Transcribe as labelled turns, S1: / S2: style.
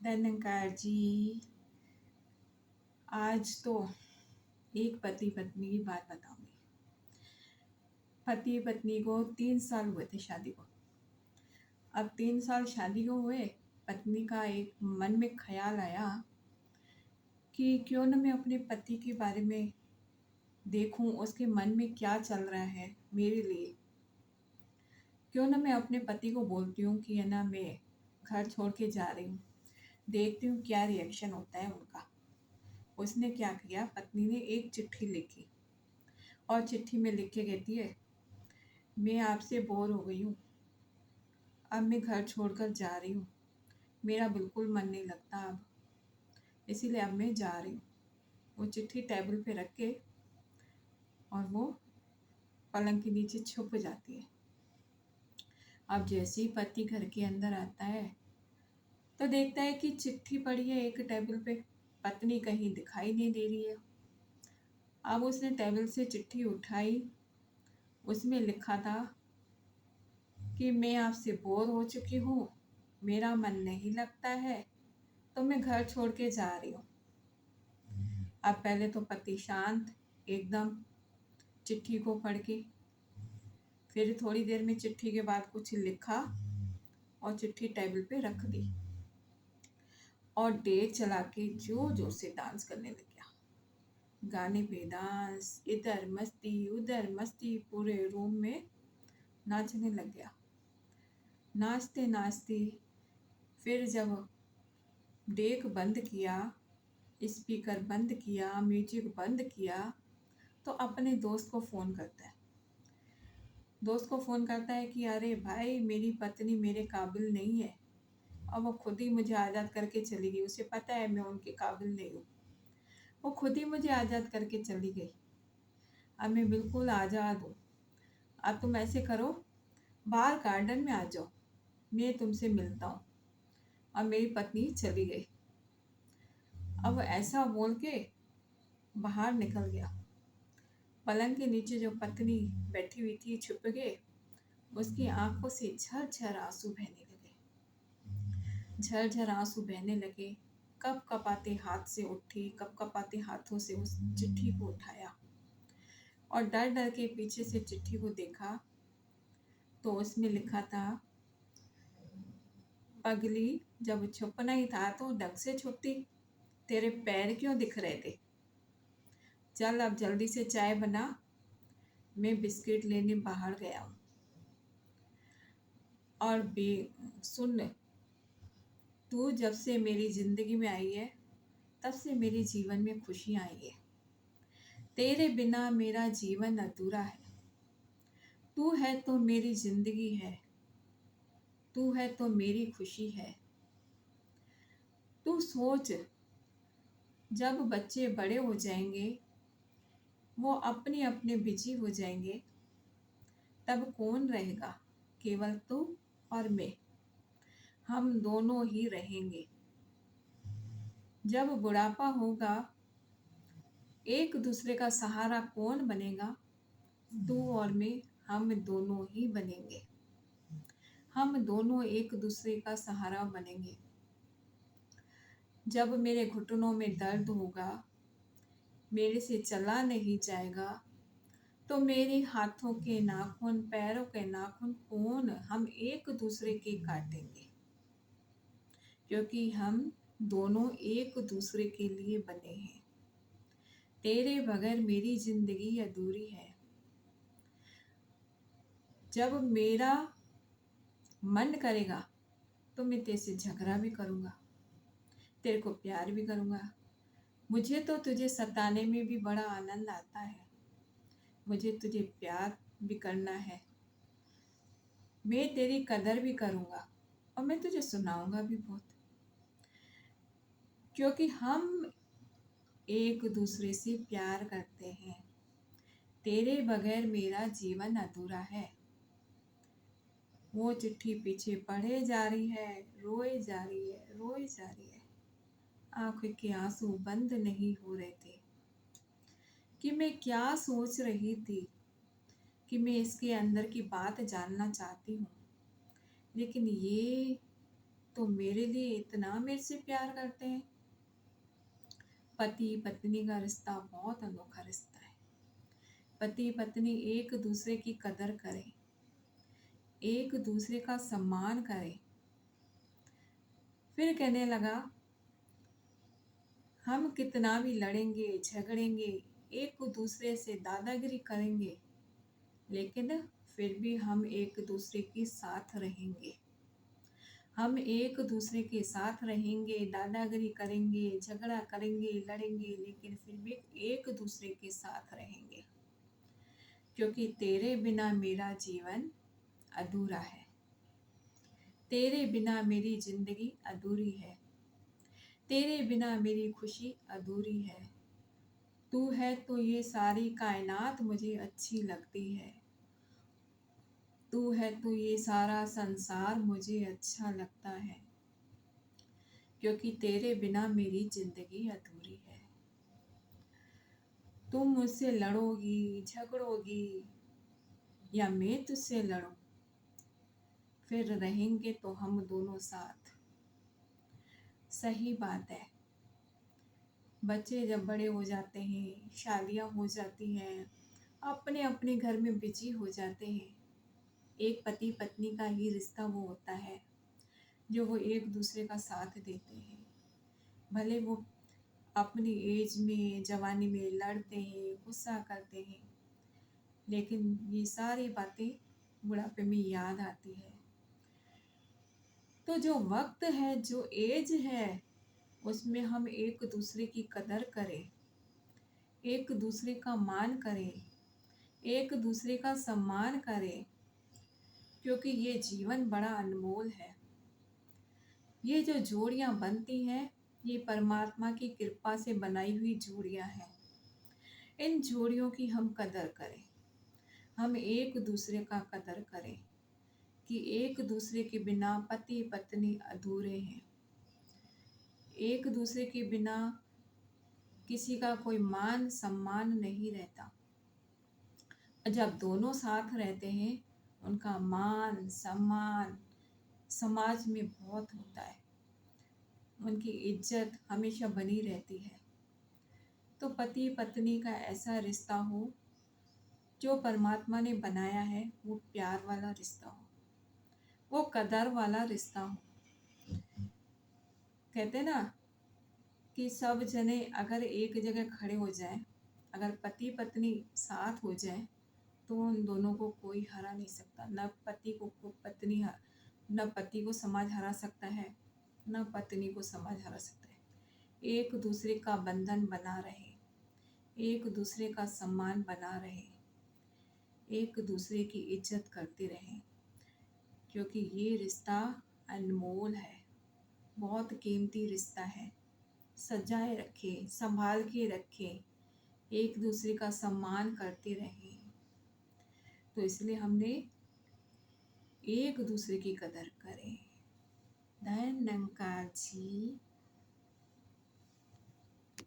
S1: धन्यकार जी। आज तो एक पति पत्नी की बात बताऊंगी। पति पत्नी को 3 साल हुए थे शादी को। अब 3 साल शादी को हुए, पत्नी का एक मन में ख्याल आया कि क्यों न मैं अपने पति के बारे में देखूं, उसके मन में क्या चल रहा है मेरे लिए। क्यों न मैं अपने पति को बोलती हूँ कि है ना, मैं घर छोड़ के जा रही हूँ, देखती हूँ क्या रिएक्शन होता है उनका। उसने क्या किया, पत्नी ने एक चिट्ठी लिखी और चिट्ठी में लिख के कहती है, मैं आपसे बोर हो गई हूँ, अब मैं घर छोड़कर जा रही हूँ, मेरा बिल्कुल मन नहीं लगता अब, इसीलिए अब मैं जा रही हूँ। वो चिट्ठी टेबल पे रख के और वो पलंग के नीचे छुप जाती है। अब जैसे ही पति घर के अंदर आता है तो देखता है कि चिट्ठी पड़ी है एक टेबल पे, पत्नी कहीं दिखाई नहीं दे रही है। अब उसने टेबल से चिट्ठी उठाई, उसमें लिखा था कि मैं आपसे बोर हो चुकी हूँ, मेरा मन नहीं लगता है, तो मैं घर छोड़ के जा रही हूँ। अब पहले तो पति शांत एकदम चिट्ठी को पढ़ के, फिर थोड़ी देर में चिट्ठी के बाद कुछ लिखा और चिट्ठी टेबल पे रख दी और डेक चला के जोर जोर से डांस करने लग गया। गाने पे डांस, इधर मस्ती उधर मस्ती, पूरे रूम में नाचने लग गया। नाचते नाचते फिर जब डेक बंद किया, स्पीकर बंद किया, म्यूजिक बंद किया, तो अपने दोस्त को फ़ोन करता है। दोस्त को फ़ोन करता है कि अरे भाई, मेरी पत्नी मेरे काबिल नहीं है, अब वो खुद ही मुझे आज़ाद करके चली गई। उसे पता है मैं उनके काबिल नहीं हूँ, वो खुद ही मुझे आज़ाद करके चली गई। अब मैं बिल्कुल आज़ाद हूँ। अब तुम ऐसे करो, बाहर गार्डन में आ जाओ, मैं तुमसे मिलता हूँ। अब मेरी पत्नी चली गई। अब ऐसा बोल के बाहर निकल गया। पलंग के नीचे जो पत्नी बैठी हुई थी छुप के, उसकी आंखों से झरझर आंसू बहने लगे। झरझर आंसू बहने लगे। कप कपाते हाथ से उठी, कप कपाते हाथों से उस चिट्ठी को उठाया और डर डर के पीछे से चिट्ठी को देखा तो उसमें लिखा था, पगली, जब छुपना ही था तो ढंग से छुपती, तेरे पैर क्यों दिख रहे थे, चल अब जल्दी से चाय बना, मैं बिस्किट लेने बाहर गया हूँ। और सुन, तू जब से मेरी जिंदगी में आई है तब से मेरे जीवन में खुशियाँ आई है, तेरे बिना मेरा जीवन अधूरा है। तू है तो मेरी जिंदगी है, तू है तो मेरी खुशी है। तू सोच, जब बच्चे बड़े हो जाएंगे, वो अपने अपने बिजी हो जाएंगे, तब कौन रहेगा, केवल तू और मैं, हम दोनों ही रहेंगे। जब बुढ़ापा होगा, एक दूसरे का सहारा कौन बनेगा, तू और मैं, हम दोनों ही बनेंगे। हम दोनों एक दूसरे का सहारा बनेंगे। जब मेरे घुटनों में दर्द होगा, मेरे से चला नहीं जाएगा, तो मेरे हाथों के नाखून, पैरों के नाखून कौन, हम एक दूसरे के काटेंगे, क्योंकि हम दोनों एक दूसरे के लिए बने हैं। तेरे बगैर मेरी जिंदगी अधूरी है। जब मेरा मन करेगा तो मैं तेरे से झगड़ा भी करूँगा, तेरे को प्यार भी करूँगा। मुझे तो तुझे सताने में भी बड़ा आनंद आता है, मुझे तुझे प्यार भी करना है। मैं तेरी कदर भी करूँगा और मैं तुझे सुनाऊँगा भी बहुत, क्योंकि हम एक दूसरे से प्यार करते हैं। तेरे बगैर मेरा जीवन अधूरा है। वो चिट्ठी पीछे पढ़े जा रही है, रोए जा रही है, रोए जा रही है। आंखों के आंसू बंद नहीं हो रहे थे कि मैं क्या सोच रही थी, कि मैं इसके अंदर की बात जानना चाहती हूँ, लेकिन ये तो मेरे लिए इतना मेरे से प्यार करते हैं। पति पत्नी का रिश्ता बहुत अनोखा रिश्ता है। पति पत्नी एक दूसरे की कदर करें, एक दूसरे का सम्मान करें। फिर कहने लगा, हम कितना भी लड़ेंगे झगड़ेंगे, एक दूसरे से दादागिरी करेंगे, लेकिन फिर भी हम एक दूसरे के साथ रहेंगे। हम एक दूसरे के साथ रहेंगे, दादागिरी करेंगे, झगड़ा करेंगे, लड़ेंगे, लेकिन फिर भी एक दूसरे के साथ रहेंगे, क्योंकि तेरे बिना मेरा जीवन अधूरा है। तेरे बिना मेरी जिंदगी अधूरी है। तेरे बिना मेरी खुशी अधूरी है। तू है तो ये सारी कायनात मुझे अच्छी लगती है। तू है तो ये सारा संसार मुझे अच्छा लगता है, क्योंकि तेरे बिना मेरी जिंदगी अधूरी है। तुम मुझसे लड़ोगी झगड़ोगी या मैं तुझसे लड़ूं, फिर रहेंगे तो हम दोनों साथ। सही बात है, बच्चे जब बड़े हो जाते हैं, शादियां हो जाती हैं, अपने अपने घर में बिजी हो जाते हैं, एक पति पत्नी का ही रिश्ता वो होता है जो वो एक दूसरे का साथ देते हैं। भले वो अपनी एज में जवानी में लड़ते हैं, गुस्सा करते हैं, लेकिन ये सारी बातें बुढ़ापे में याद आती है। तो जो वक्त है, जो एज है, उसमें हम एक दूसरे की कदर करें, एक दूसरे का मान करें, एक दूसरे का सम्मान करें, क्योंकि ये जीवन बड़ा अनमोल है। ये जो जोड़ियां बनती हैं, ये परमात्मा की कृपा से बनाई हुई जोड़ियां हैं। इन जोड़ियों की हम कदर करें, हम एक दूसरे का कदर करें, कि एक दूसरे के बिना पति पत्नी अधूरे हैं। एक दूसरे के बिना किसी का कोई मान सम्मान नहीं रहता। जब दोनों साथ रहते हैं, उनका मान सम्मान समाज में बहुत होता है, उनकी इज्जत हमेशा बनी रहती है। तो पति पत्नी का ऐसा रिश्ता हो जो परमात्मा ने बनाया है, वो प्यार वाला रिश्ता हो, वो कदर वाला रिश्ता हो। कहते ना कि सब जने अगर एक जगह खड़े हो जाएं, अगर पति पत्नी साथ हो जाएं, तो उन दोनों को कोई हरा नहीं सकता। न पति को पत्नी न पति को समाज हरा सकता है, न पत्नी को समाज हरा सकता है। एक दूसरे का बंधन बना रहे, एक दूसरे का सम्मान बना रहे, एक दूसरे की इज्जत करते रहें, क्योंकि ये रिश्ता अनमोल है, बहुत कीमती रिश्ता है। सजाए रखें, संभाल के रखें, एक दूसरे का सम्मान करते रहें। तो इसलिए हमने एक दूसरे की कदर करें। धन्यवाद जी।